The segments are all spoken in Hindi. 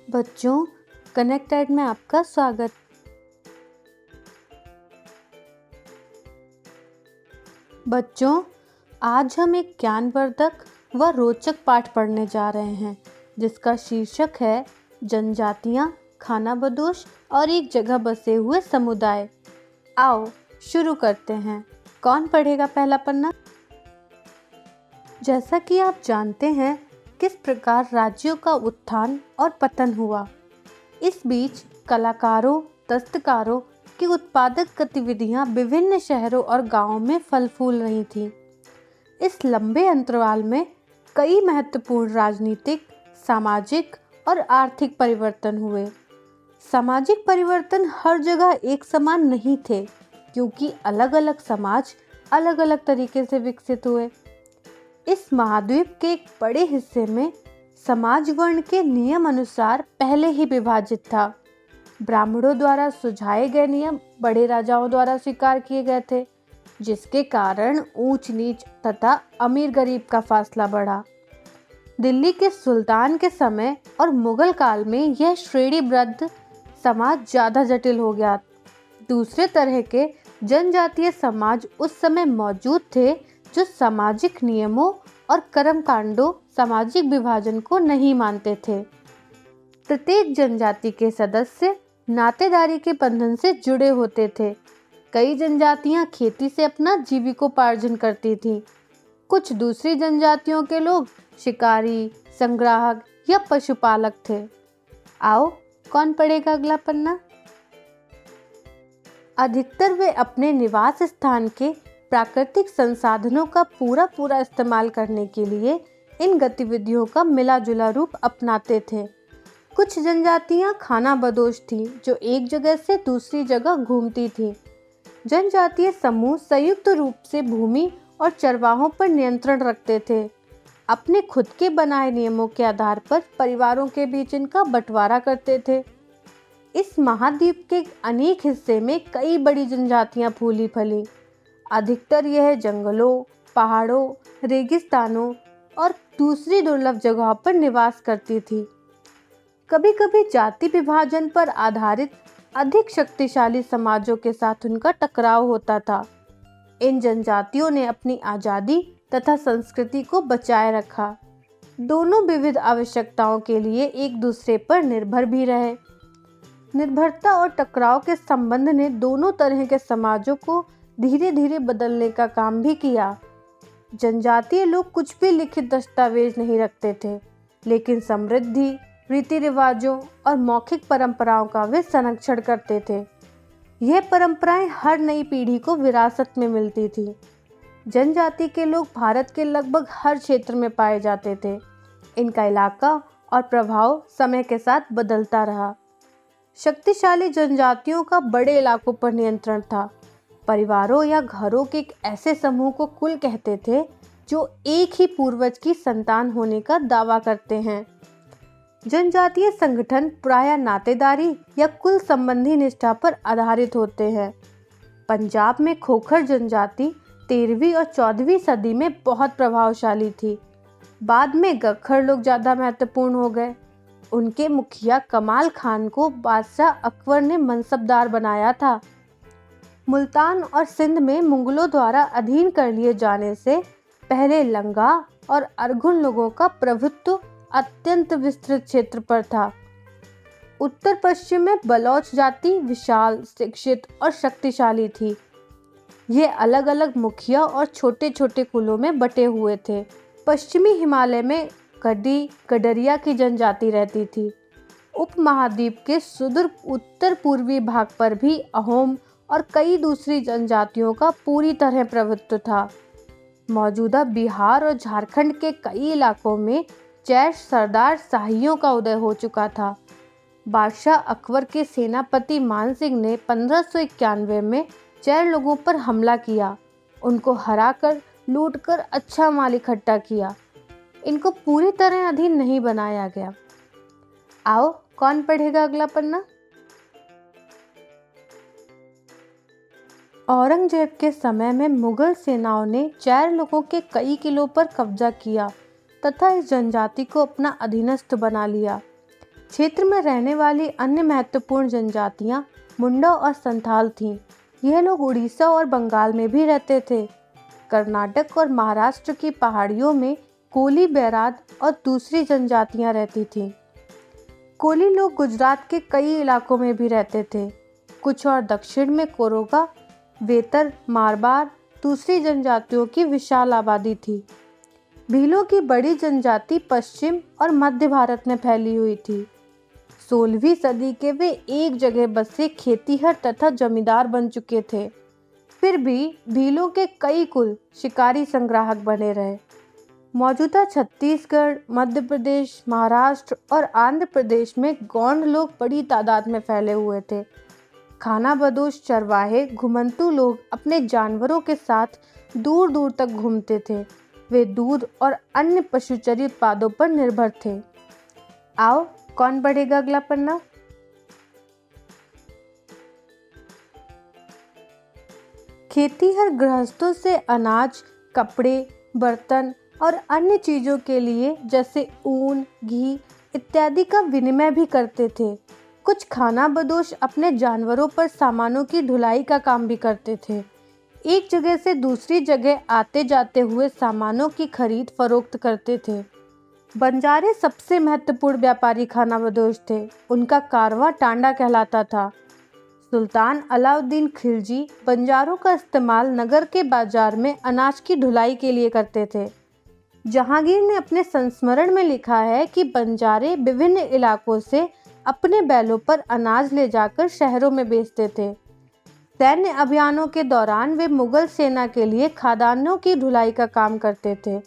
बच्चों, कनेक्टेड में आपका स्वागत। बच्चों, आज हम एक ज्ञानवर्धक व रोचक पाठ पढ़ने जा रहे हैं जिसका शीर्षक है जनजातियाँ, खानाबदोश और एक जगह बसे हुए समुदाय। आओ शुरू करते हैं। कौन पढ़ेगा पहला पन्ना? जैसा कि आप जानते हैं किस प्रकार राज्यों का उत्थान और पतन हुआ। इस बीच कलाकारों, दस्तकारों की उत्पादक गतिविधियां विभिन्न शहरों और गांवों में फल फूल रही थीं। इस लंबे अंतराल में कई महत्वपूर्ण राजनीतिक, सामाजिक और आर्थिक परिवर्तन हुए। सामाजिक परिवर्तन हर जगह एक समान नहीं थे क्योंकि अलग अलग समाज अलग अलग तरीके से विकसित हुए। इस महाद्वीप के एक बड़े हिस्से में समाज वर्ण के नियम अनुसार पहले ही विभाजित था। ब्राह्मणों द्वारा सुझाए गए नियम बड़े राजाओं द्वारा स्वीकार किए गए थे, जिसके कारण ऊंच नीच तथा अमीर गरीब का फासला बढ़ा। दिल्ली के सुल्तान के समय और मुगल काल में यह श्रेणीबद्ध समाज ज़्यादा जटिल हो गया। दूसरे तरह के जनजातीय समाज उस समय मौजूद थे जो सामाजिक नियमों और कर्मकांडों, सामाजिक विभाजन को नहीं मानते थे। प्रत्येक जनजाति के सदस्य नातेदारी के बंधन से जुड़े होते थे। कई जनजातियां खेती से अपना जीविकोपार्जन करती थीं। कुछ दूसरी जनजातियों के लोग शिकारी, संग्राहक या पशुपालक थे। आओ, कौन पढ़ेगा अगला पन्ना? अधिकतर वे अपने निवास स्थान के प्राकृतिक संसाधनों का पूरा इस्तेमाल करने के लिए इन गतिविधियों का मिला जुला रूप अपनाते थे। कुछ जनजातियां खानाबदोश थीं जो एक जगह से दूसरी जगह घूमती थीं। जनजातीय समूह संयुक्त रूप से भूमि और चरवाहों पर नियंत्रण रखते थे। अपने खुद के बनाए नियमों के आधार पर परिवारों के बीच इनका बंटवारा करते थे। इस महाद्वीप के अनेक हिस्से में कई बड़ी जनजातियां फूली फली। अधिकतर यह जंगलों, पहाड़ों, रेगिस्तानों और दूसरी दुर्लभ जगहों पर निवास करती थी। कभी कभी जाति विभाजन पर आधारित अधिक शक्तिशाली समाजों के साथ उनका टकराव होता था। इन जनजातियों ने अपनी आज़ादी तथा संस्कृति को बचाए रखा। दोनों विविध आवश्यकताओं के लिए एक दूसरे पर निर्भर भी रहे। निर्भरता और टकराव के संबंध ने दोनों तरह के समाजों को धीरे धीरे बदलने का काम भी किया। जनजातीय लोग कुछ भी लिखित दस्तावेज नहीं रखते थे, लेकिन समृद्धि, रीति रिवाजों और मौखिक परंपराओं का वे संरक्षण करते थे। यह परंपराएं हर नई पीढ़ी को विरासत में मिलती थी। जनजाति के लोग भारत के लगभग हर क्षेत्र में पाए जाते थे। इनका इलाका और प्रभाव समय के साथ बदलता रहा। शक्तिशाली जनजातियों का बड़े इलाकों पर नियंत्रण था। परिवारों या घरों के एक ऐसे समूह को कुल कहते थे जो एक ही पूर्वज की संतान होने का दावा करते हैं। जनजातीय संगठन प्रायः नातेदारी या कुल संबंधी निष्ठा पर आधारित होते हैं। पंजाब में खोखर जनजाति 13वीं और 14वीं सदी में बहुत प्रभावशाली थी। बाद में गख्खर लोग ज़्यादा महत्वपूर्ण हो गए। उनके मुखिया कमाल खान को बादशाह अकबर ने मनसबदार बनाया था। मुल्तान और सिंध में मुगलों द्वारा अधीन कर लिए जाने से पहले लंगा और अरगुन लोगों का प्रभुत्व अत्यंत विस्तृत क्षेत्र पर था। उत्तर पश्चिम में बलौच जाति विशाल, शिक्षित और शक्तिशाली थी। ये अलग अलग मुखिया और छोटे छोटे कुलों में बटे हुए थे। पश्चिमी हिमालय में गड्डी गडरिया की जनजाति रहती थी। उपमहाद्वीप के सुदूर उत्तर पूर्वी भाग पर भी अहोम और कई दूसरी जनजातियों का पूरी तरह प्रभुत्व था। मौजूदा बिहार और झारखंड के कई इलाकों में चैर सरदार शाहियों का उदय हो चुका था। बादशाह अकबर के सेनापति मान सिंह ने 1591 में चैर लोगों पर हमला किया। उनको हराकर, लूटकर अच्छा माल इकट्ठा किया। इनको पूरी तरह अधीन नहीं बनाया गया। आओ, कौन पढ़ेगा अगला पन्ना? औरंगजेब के समय में मुगल सेनाओं ने चैर लोगों के कई किलों पर कब्जा किया तथा इस जनजाति को अपना अधीनस्थ बना लिया। क्षेत्र में रहने वाली अन्य महत्वपूर्ण जनजातियां मुंडा और संथाल थीं। यह लोग उड़ीसा और बंगाल में भी रहते थे। कर्नाटक और महाराष्ट्र की पहाड़ियों में कोली, बैराद और दूसरी जनजातियां रहती थीं। कोली लोग गुजरात के कई इलाकों में भी रहते थे। कुछ और दक्षिण में कोरोगा, वेतर, मारवाड़ दूसरी जनजातियों की विशाल आबादी थी। भीलों की बड़ी जनजाति पश्चिम और मध्य भारत में फैली हुई थी। 16वीं सदी के वे एक जगह बसे खेतीहर तथा जमींदार बन चुके थे। फिर भी भीलों के कई कुल शिकारी संग्राहक बने रहे। मौजूदा छत्तीसगढ़, मध्य प्रदेश, महाराष्ट्र और आंध्र प्रदेश में गौंड लोग बड़ी तादाद में फैले हुए थे। खानाबदोश चरवाहे घुमंतू लोग अपने जानवरों के साथ दूर दूर तक घूमते थे। वे दूध और अन्य पशुचरी उत्पादों पर निर्भर थे। आओ, कौन पढ़ेगा अगला पन्ना? खेतीहर गृहस्थों से अनाज, कपड़े, बर्तन और अन्य चीज़ों के लिए जैसे ऊन, घी इत्यादि का विनिमय भी करते थे। कुछ खानाबदोश अपने जानवरों पर सामानों की ढुलाई का काम भी करते थे। एक जगह से दूसरी जगह आते जाते हुए सामानों की खरीद फरोख्त करते थे। बंजारे सबसे महत्वपूर्ण व्यापारी खानाबदोश थे। उनका कारवां टांडा कहलाता था। सुल्तान अलाउद्दीन खिलजी बंजारों का इस्तेमाल नगर के बाजार में अनाज की ढुलाई के लिए करते थे। जहांगीर ने अपने संस्मरण में लिखा है कि बंजारे विभिन्न इलाकों से अपने बैलों पर अनाज ले जाकर शहरों में बेचते थे। सैन्य अभियानों के दौरान वे मुगल सेना के लिए खादानों की ढुलाई का काम करते थे।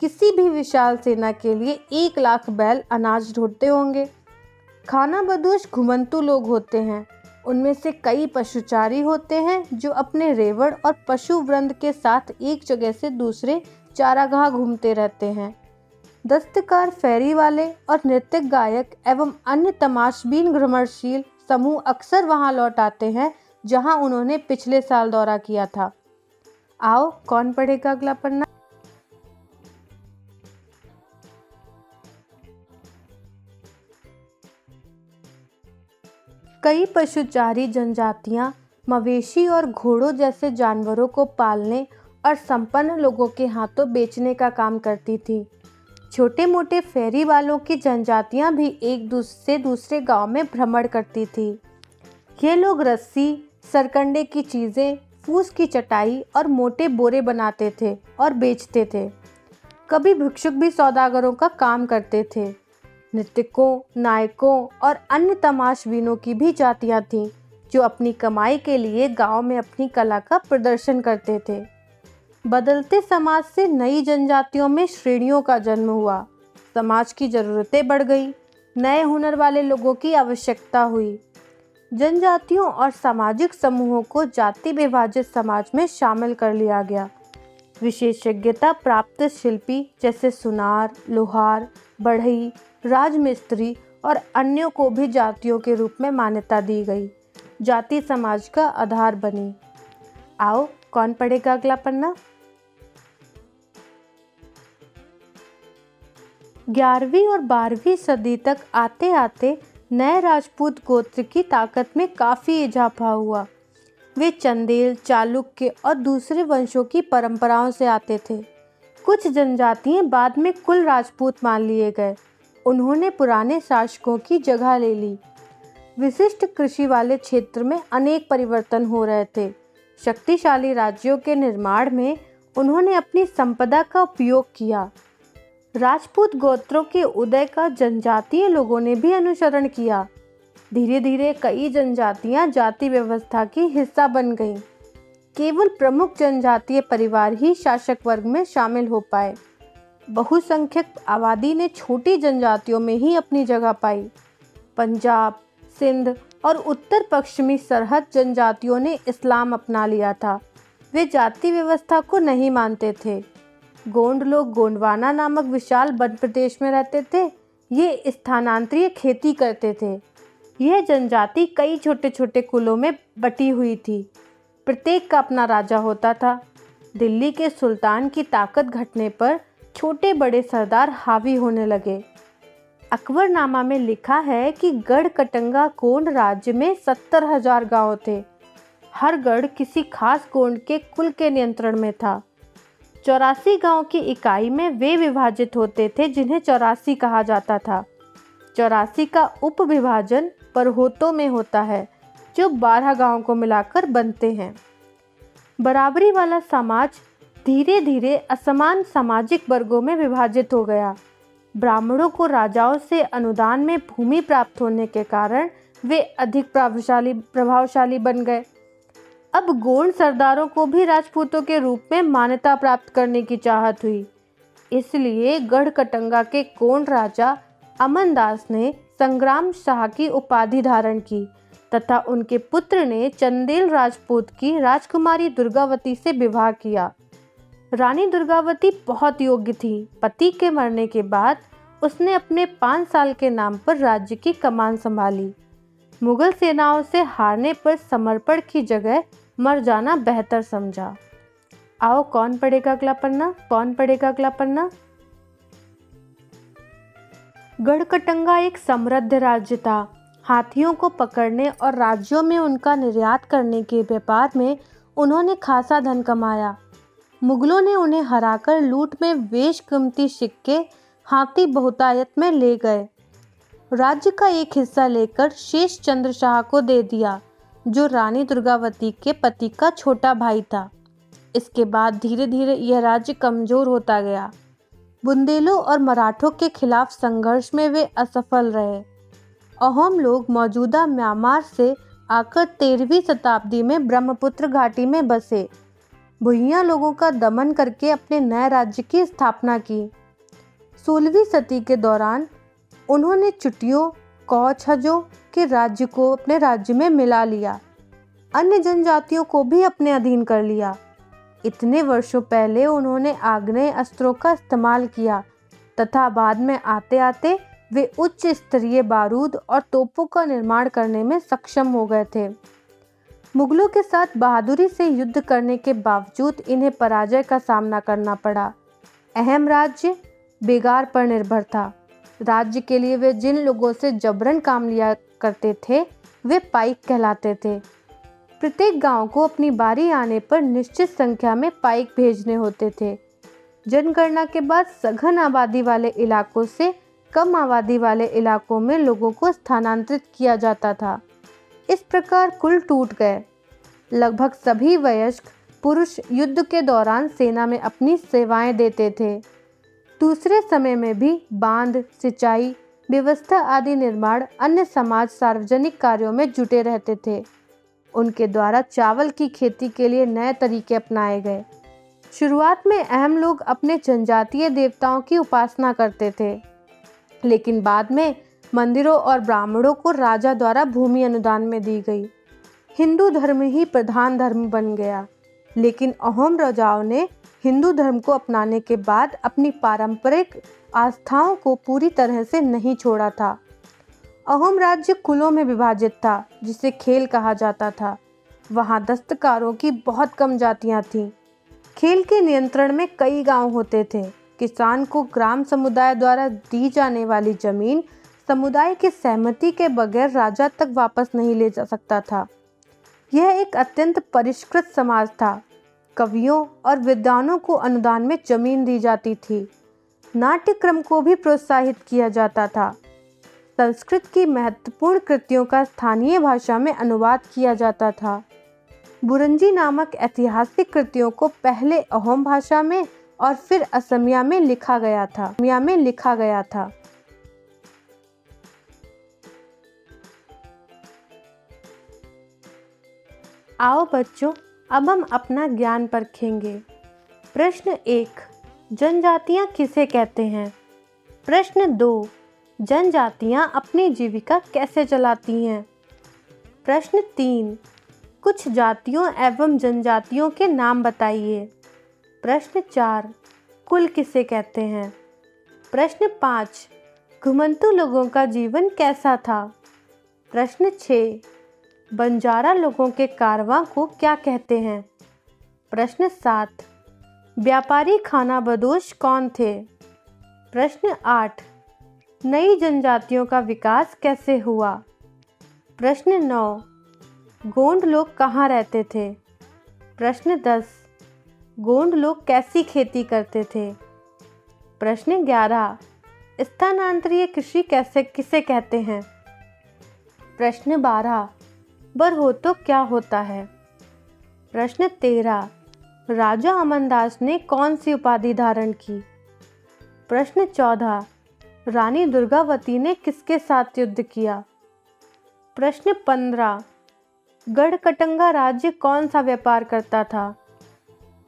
किसी भी विशाल सेना के लिए 1 लाख बैल अनाज ढोते होंगे। खानाबदोश घुमंतू लोग होते हैं। उनमें से कई पशुचारी होते हैं जो अपने रेवड़ और पशु वृंद के साथ एक जगह से दूसरे चारागाह घूमते रहते हैं। दस्तकार, फेरी वाले और नृत्यक, गायक एवं अन्य तमाशबीन भ्रमणशील समूह अक्सर वहां लौट आते हैं जहां उन्होंने पिछले साल दौरा किया था। आओ, कौन पढ़ेगा अगला पन्ना? कई पशुचारी जनजातियां मवेशी और घोड़ों जैसे जानवरों को पालने और संपन्न लोगों के हाथों बेचने का काम करती थी। छोटे मोटे फेरी वालों की जनजातियां भी एक दूसरे दूसरे गांव में भ्रमण करती थी। ये लोग रस्सी, सरकंडे की चीज़ें, फूस की चटाई और मोटे बोरे बनाते थे और बेचते थे। कभी भिक्षुक भी सौदागरों का काम करते थे। नृत्यकों, नायकों और अन्य तमाशबीनों की भी जातियां थीं जो अपनी कमाई के लिए गांव में अपनी कला का प्रदर्शन करते थे। बदलते समाज से नई जनजातियों में श्रेणियों का जन्म हुआ। समाज की ज़रूरतें बढ़ गई। नए हुनर वाले लोगों की आवश्यकता हुई। जनजातियों और सामाजिक समूहों को जाति विभाजित समाज में शामिल कर लिया गया। विशेषज्ञता प्राप्त शिल्पी जैसे सुनार, लोहार, बढ़ई, राजमिस्त्री और अन्यों को भी जातियों के रूप में मान्यता दी गई। जाति समाज का आधार बनी। आओ, कौन पढ़ेगा अगला पन्ना? 11वीं और 12वीं सदी तक आते आते नए राजपूत गोत्र की ताकत में काफ़ी इजाफा हुआ। वे चंदेल, चालुक्य और दूसरे वंशों की परंपराओं से आते थे। कुछ जनजातियां बाद में कुल राजपूत मान लिए गए। उन्होंने पुराने शासकों की जगह ले ली। विशिष्ट कृषि वाले क्षेत्र में अनेक परिवर्तन हो रहे थे। शक्तिशाली राज्यों के निर्माण में उन्होंने अपनी संपदा का उपयोग किया। राजपूत गोत्रों के उदय का जनजातीय लोगों ने भी अनुसरण किया। धीरे धीरे कई जनजातियां जाति व्यवस्था की हिस्सा बन गईं। केवल प्रमुख जनजातीय परिवार ही शासक वर्ग में शामिल हो पाए। बहुसंख्यक आबादी ने छोटी जनजातियों में ही अपनी जगह पाई। पंजाब, सिंध और उत्तर पश्चिमी सरहद जनजातियों ने इस्लाम अपना लिया था। वे जाति व्यवस्था को नहीं मानते थे। गोंड लोग गोंडवाना नामक विशाल वन प्रदेश में रहते थे। ये स्थानांतरीय खेती करते थे। यह जनजाति कई छोटे छोटे कुलों में बटी हुई थी। प्रत्येक का अपना राजा होता था। दिल्ली के सुल्तान की ताकत घटने पर छोटे बड़े सरदार हावी होने लगे। अकबरनामा में लिखा है कि गढ़कटंगा कोंड राज्य में 70,000 गांव थे। हर गढ़ किसी खास कोंड के कुल के नियंत्रण में था। 84 गांव की इकाई में वे विभाजित होते थे जिन्हें 84 कहा जाता था। 84 का उप विभाजन परहोतों में होता है जो 12 गांव को मिलाकर बनते हैं। बराबरी वाला समाज धीरे धीरे असमान सामाजिक वर्गों में विभाजित हो गया। ब्राह्मणों को राजाओं से अनुदान में भूमि प्राप्त होने के कारण वे अधिक प्रभावशाली बन गए। अब गोंड सरदारों को भी राजपूतों के रूप में मान्यता प्राप्त करने की चाहत हुई। इसलिए गढ़कटंगा के गोंड राजा अमनदास ने संग्राम शाह की उपाधि धारण की तथा उनके पुत्र ने चंदेल राजपूत की राजकुमारी दुर्गावती से विवाह किया। रानी दुर्गावती बहुत योग्य थी। पति के मरने के बाद उसने अपने 5 साल के नाम पर राज्य की कमान संभाली। मुगल सेनाओं से हारने पर समर्पण की जगह मर जाना बेहतर समझा। आओ कौन पढ़ेगा अगला पन्ना? गढ़कटंगा एक समृद्ध राज्य था। हाथियों को पकड़ने और राज्यों में उनका निर्यात करने के व्यापार में उन्होंने खासा धन कमाया। मुगलों ने उन्हें हराकर लूट में बेशकीमती सिक्के हाथी बहुतायत में ले गए। राज्य का एक हिस्सा लेकर शेष चंद्र शाह को दे दिया, जो रानी दुर्गावती के पति का छोटा भाई था। इसके बाद धीरे धीरे यह राज्य कमजोर होता गया। बुंदेलों और मराठों के खिलाफ संघर्ष में वे असफल रहे। अहोम लोग मौजूदा म्यांमार से आकर 13वीं शताब्दी में ब्रह्मपुत्र घाटी में बसे। भुइयां लोगों का दमन करके अपने नए राज्य की स्थापना की। 16वीं सदी के दौरान उन्होंने चुटियों कौछजों के राज्य को अपने राज्य में मिला लिया। अन्य जनजातियों को भी अपने अधीन कर लिया। इतने वर्षों पहले उन्होंने आग्नेय अस्त्रों का इस्तेमाल किया तथा बाद में आते आते वे उच्च स्तरीय बारूद और तोपों का निर्माण करने में सक्षम हो गए थे। मुगलों के साथ बहादुरी से युद्ध करने के बावजूद इन्हें पराजय का सामना करना पड़ा। अहम राज्य बेगार पर निर्भर था। राज्य के लिए वे जिन लोगों से जबरन काम लिया करते थे वे पाइक कहलाते थे। प्रत्येक गांव को अपनी बारी आने पर निश्चित संख्या में पाइक भेजने होते थे। जनगणना के बाद सघन आबादी वाले इलाकों से कम आबादी वाले इलाकों में लोगों को स्थानांतरित किया जाता था। इस प्रकार कुल टूट गए। लगभग सभी वयस्क पुरुष युद्ध के दौरान सेना में अपनी सेवाएं देते थे। दूसरे समय में भी बांध, सिंचाई व्यवस्था आदि निर्माण अन्य समाज सार्वजनिक कार्यों में जुटे रहते थे। उनके द्वारा चावल की खेती के लिए नए तरीके अपनाए गए। शुरुआत में अहम लोग अपने जनजातीय देवताओं की उपासना करते थे, लेकिन बाद में मंदिरों और ब्राह्मणों को राजा द्वारा भूमि अनुदान में दी गई। हिंदू धर्म ही प्रधान धर्म बन गया, लेकिन अहोम राजाओं ने हिंदू धर्म को अपनाने के बाद अपनी पारंपरिक आस्थाओं को पूरी तरह से नहीं छोड़ा था। अहोम राज्य कुलों में विभाजित था, जिसे खेल कहा जाता था। वहाँ दस्तकारों की बहुत कम जातियाँ थीं। खेल के नियंत्रण में कई गांव होते थे। किसान को ग्राम समुदाय द्वारा दी जाने वाली जमीन समुदाय की सहमति के बगैर राजा तक वापस नहीं ले जा सकता था। यह एक अत्यंत परिष्कृत समाज था। कवियों और विद्वानों को अनुदान में जमीन दी जाती थी। नाट्यक्रम को भी प्रोत्साहित किया जाता था। संस्कृत की महत्वपूर्ण कृतियों का स्थानीय भाषा में अनुवाद किया जाता था। बुरंजी नामक ऐतिहासिक कृतियों को पहले अहोम भाषा में और फिर असमिया में लिखा गया था। आओ बच्चों, अब हम अपना ज्ञान परखेंगे। प्रश्न 1, जनजातियां किसे कहते हैं? प्रश्न 2, जनजातियां अपनी जीविका कैसे चलाती हैं? प्रश्न 3, कुछ जातियों एवं जनजातियों के नाम बताइए। प्रश्न 4, कुल किसे कहते हैं? प्रश्न 5, घुमंतू लोगों का जीवन कैसा था? प्रश्न 6, बंजारा लोगों के कारवां को क्या कहते हैं? प्रश्न 7, व्यापारी खानाबदोश कौन थे? प्रश्न 8, नई जनजातियों का विकास कैसे हुआ? प्रश्न 9, गोंड लोग कहाँ रहते थे? प्रश्न 10, गोंड लोग कैसी खेती करते थे? प्रश्न 11, स्थानांतरीय कृषि किसे कहते हैं? प्रश्न 12, बरहोतो क्या होता है? प्रश्न 13, राजा अमरदास ने कौन सी उपाधि धारण की? प्रश्न 14, रानी दुर्गावती ने किसके साथ युद्ध किया? प्रश्न 15, गढ़कटंगा राज्य कौन सा व्यापार करता था?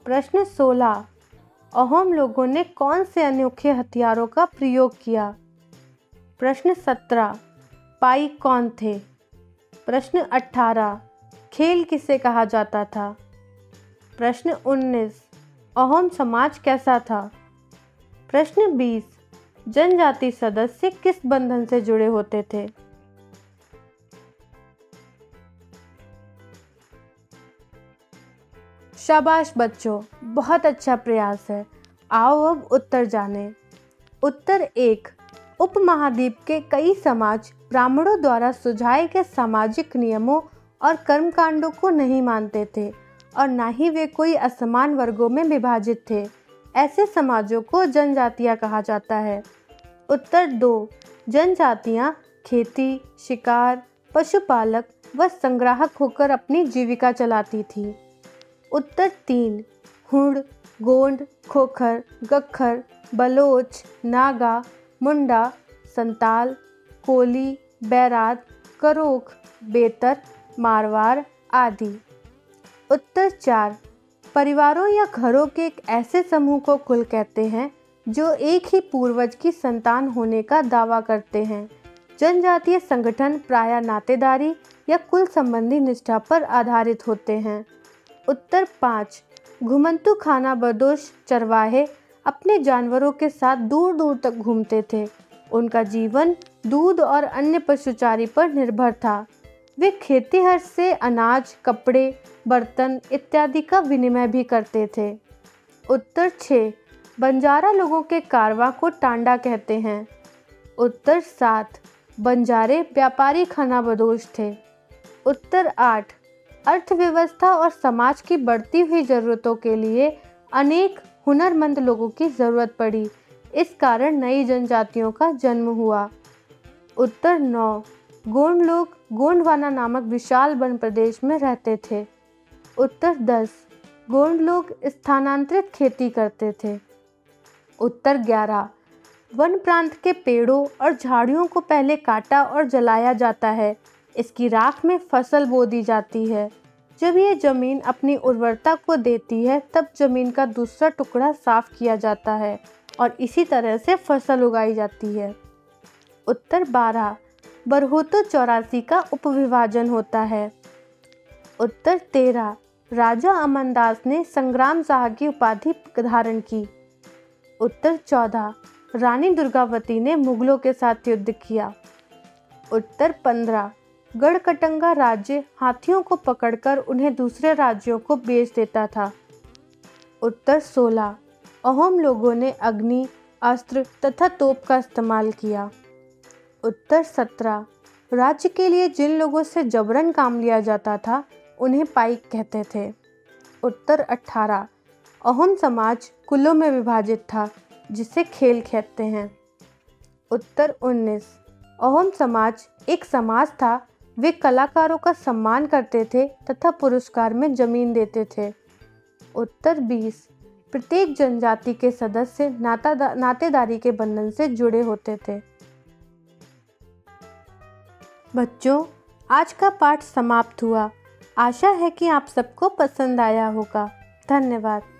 प्रश्न 16, अहोम लोगों ने कौन से अनोखे हथियारों का प्रयोग किया? प्रश्न 17, पाइक कौन थे? प्रश्न 18, खेल किसे कहा जाता था? प्रश्न 19, अहोम समाज कैसा था? प्रश्न 20, जनजाति सदस्य किस बंधन से जुड़े होते थे? शाबाश बच्चों, बहुत अच्छा प्रयास है। आओ अब उत्तर जानें। उत्तर 1, उपमहाद्वीप के कई समाज ब्राह्मणों द्वारा सुझाए गए सामाजिक नियमों और कर्मकांडों को नहीं मानते थे और न ही वे कोई असमान वर्गों में विभाजित थे। ऐसे समाजों को जनजातियां कहा जाता है। उत्तर 2, जनजातियां खेती, शिकार, पशुपालक व संग्राहक होकर अपनी जीविका चलाती थी। उत्तर 3, हुड़, गोंड, खोखर, गख्खर, बलोच, नागा, मुंडा, संताल, कोली, बैरात, करोख, बेतर, मारवाड़ आदि। उत्तर 4, परिवारों या घरों के एक ऐसे समूह को कुल कहते हैं जो एक ही पूर्वज की संतान होने का दावा करते हैं। जनजातीय संगठन प्रायः नातेदारी या कुल संबंधी निष्ठा पर आधारित होते हैं। उत्तर 5, घुमंतू खाना बदोश चरवाहे अपने जानवरों के साथ दूर दूर तक घूमते थे। उनका जीवन दूध और अन्य पशुचारी पर निर्भर था। वे खेतीहर से अनाज, कपड़े, बर्तन इत्यादि का विनिमय भी करते थे। उत्तर 6, बंजारा लोगों के कारवां को टांडा कहते हैं। उत्तर 7, बंजारे व्यापारी खानाबदोश थे। उत्तर 8, अर्थव्यवस्था और समाज की बढ़ती हुई ज़रूरतों के लिए अनेक हुनरमंद लोगों की ज़रूरत पड़ी। इस कारण नई जनजातियों का जन्म हुआ। उत्तर 9, गोंड लोग गोंडवाना नामक विशाल वन प्रदेश में रहते थे। उत्तर 10, गोंड लोग स्थानांतरित खेती करते थे। उत्तर 11, वन प्रांत के पेड़ों और झाड़ियों को पहले काटा और जलाया जाता है। इसकी राख में फसल बो दी जाती है। जब ये ज़मीन अपनी उर्वरता को देती है तब ज़मीन का दूसरा टुकड़ा साफ किया जाता है और इसी तरह से फसल उगाई जाती है। उत्तर 12, बरहोतो 84 का उपविभाजन होता है। उत्तर 13, राजा अमरदास ने संग्राम शाह की उपाधि धारण की। उत्तर 14, रानी दुर्गावती ने मुगलों के साथ युद्ध किया। उत्तर 15, गढ़कटंगा राज्य हाथियों को पकड़कर उन्हें दूसरे राज्यों को बेच देता था। उत्तर 16, अहोम लोगों ने अग्नि, अस्त्र तथा तोप का इस्तेमाल किया। उत्तर 17, राज्य के लिए जिन लोगों से जबरन काम लिया जाता था उन्हें पाइक कहते थे। उत्तर 18, अहोम समाज कुलों में विभाजित था जिसे खेल कहते हैं। उत्तर 19, अहोम समाज एक समाज था। वे कलाकारों का सम्मान करते थे तथा पुरस्कार में जमीन देते थे। उत्तर 20, प्रत्येक जनजाति के सदस्य नातेदारी के बंधन से जुड़े होते थे। बच्चों, आज का पाठ समाप्त हुआ। आशा है कि आप सबको पसंद आया होगा। धन्यवाद।